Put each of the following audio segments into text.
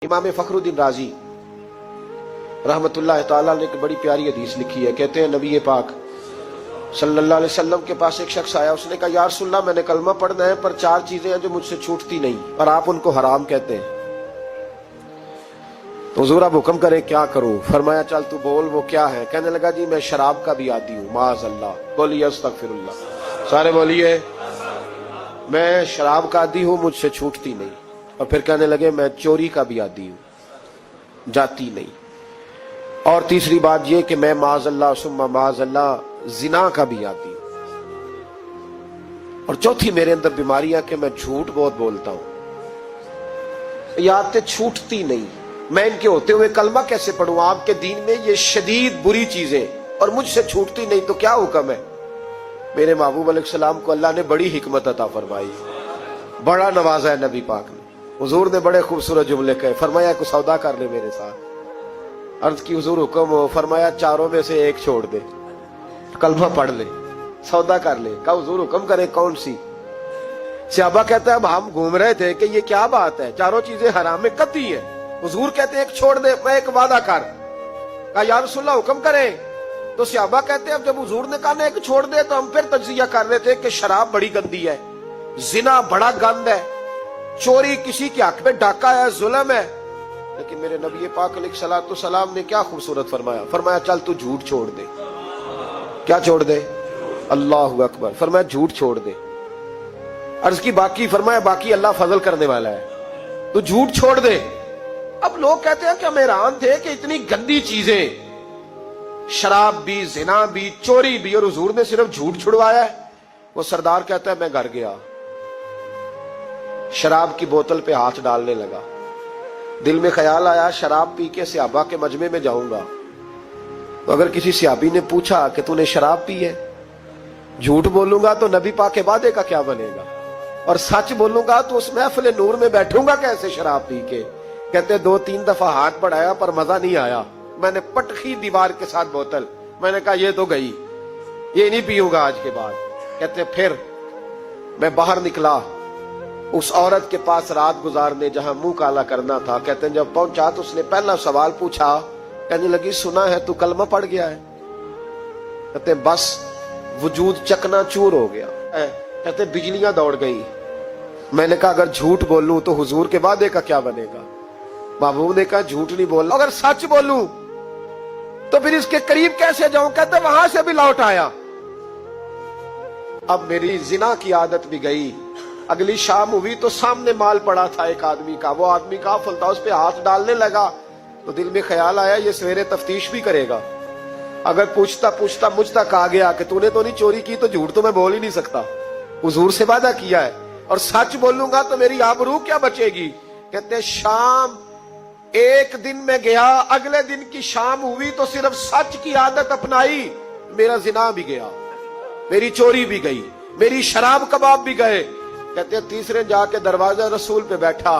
इमाम फखरुद्दीन राजी रहमतुल्लाह ताला ने एक बड़ी प्यारी हदीस लिखी है। कहते हैं नबी पाक सल्लल्लाहु अलैहि वसल्लम के पास एक शख्स आया, उसने कहा या रसूलल्लाह मैंने कलमा पढ़ना है पर 4 चीजें हैं जो मुझसे छूटती नहीं और आप उनको हराम कहते हैं, तो हुजूर आप हुक्म करें क्या करूं? फरमाया चल तू बोल वो क्या है? कहने लगा जी मैं शराब का भी आदी हूं। माज़अल्लाह, बोलिए अस्तगफिरुल्लाह, सारे बोलिए मैं शराब का आदी हूं, मुझसे छूटती नहीं। और फिर कहने लगे मैं चोरी का भी आदी हूं, जाती नहीं। और तीसरी बात यह कि मैं माज़अल्लाह सुम्मा माज़अल्लाह जिना का भी आदी हूं। और चौथी मेरे अंदर बीमारियां कि मैं झूठ बहुत बोलता हूं। ये आदतें छूटती नहीं, मैं इनके होते हुए कलमा कैसे पढ़ूं? आपके दीन में ये शदीद बुरी चीजें और मुझसे छूटती नहीं, तो क्या हुक्म है? मेरे महबूब अलैहिस्सलाम को अल्लाह ने बड़ी हिकमत अता फरमाई, बड़ा नवाजा है नबी पाक ने। हुजूर ने बड़े खूबसूरत जुमले कहे, फरमाया कुछ सौदा कर ले मेरे साथ। अर्ज की हुजूर हुक्म हो, फरमाया चारों में से एक छोड़ दे, कलमा पढ़ ले, सौदा कर ले। कहा हुजूर हुक्म करे कौन सी? सहाबा कहता है अब हम घूम रहे थे कि ये क्या बात है, चारों चीजें हराम में कतई है। हुजूर कहते एक छोड़ दे, मैं एक वादा कर। कहा या रसूलल्लाह हुक्म करे। तो सहाबा कहते हैं अब जब हुजूर ने कहा ना एक छोड़ दे, तो हम फिर तज्जिया कर रहे थे कि शराब बड़ी गंदी है, जिना बड़ा गंद है, चोरी किसी के हक में डाका है, जुल्म है। लेकिन मेरे नबी पाक अलैहिस्सलाम ने क्या खूबसूरत फरमाया, फरमाया चल तू झूठ छोड़ दे। क्या छोड़ दे? अल्लाहु अकबर। फरमाया झूठ छोड़ दे। अर्ज की बाकी? फरमाया बाकी अल्लाह फजल करने वाला है, तू झूठ छोड़ दे। अब लोग कहते हैं कि हम हैरान थे कि इतनी गंदी चीजें, शराब भी, जिना भी, चोरी भी, और हुजूर ने सिर्फ झूठ छुड़वाया है। वो सरदार कहता है मैं घर गया, शराब की बोतल पे हाथ डालने लगा। दिल में ख्याल आया शराब पी के सहाबा के मजमे में जाऊंगा, तो अगर किसी सहाबी ने पूछा कि तूने शराब पी है, झूठ बोलूंगा तो नबी पाक के वादे का क्या बनेगा, और सच बोलूंगा तो उस महफिल नूर में बैठूंगा कैसे शराब पी के? कहते 2-3 दफा हाथ बढ़ाया पर मजा नहीं आया, मैंने पटखी दीवार के साथ बोतल, मैंने कहा ये तो गई, ये नहीं पीऊंगा आज के बाद। कहते फिर मैं बाहर निकला उस औरत के पास रात गुजारने जहां मुंह काला करना था। कहते जब पहुंचा तो उसने पहला सवाल पूछा, कहने लगी सुना है तू कलमा पढ़ गया है? कहते बस वजूद चकनाचूर हो गया। कहते बिजलियां दौड़ गई। मैंने कहा अगर झूठ बोलूं तो हुजूर के वादे का क्या बनेगा? महबूब ने कहा झूठ नहीं बोलना, अगर सच बोलूं तो फिर इसके करीब कैसे जाऊं? कहते वहां से भी लौट आया। अब मेरी जिना की आदत भी गई। अगली शाम हुई तो सामने माल पड़ा था एक आदमी का, वो आदमी का फलता उस पे हाथ डालने लगा, तो दिल में ख्याल आया ये सवेरे तफ्तीश भी करेगा, अगर पूछता पूछता मुझ तक आ गया कि तूने तो नहीं चोरी की, तो झूठ तो मैं बोल ही नहीं सकता, हुजूर से वादा किया है, और सच बोलूंगा तो मेरी आबरू क्या बचेगी। कहते शाम एक दिन में गया, अगले दिन की शाम हुई तो सिर्फ सच की आदत अपनाई, मेरा जिना भी गया, मेरी चोरी भी गई, मेरी शराब कबाब भी गए। कहते तीसरे जाके दरवाजा रसूल पे बैठा,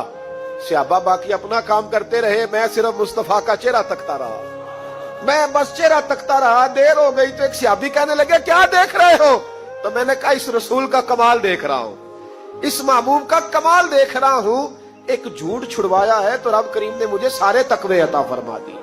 सहाबा बाकी अपना काम करते रहे, मैं सिर्फ मुस्तफा का चेहरा तकता रहा, मैं बस चेहरा तकता रहा। देर हो गई तो एक सहाबी कहने लगे क्या देख रहे हो? तो मैंने कहा इस रसूल का कमाल देख रहा हूं, इस महबूब का कमाल देख रहा हूं। एक झूठ छुड़वाया है तो रब करीम ने मुझे सारे तकवे अता फरमा दिए।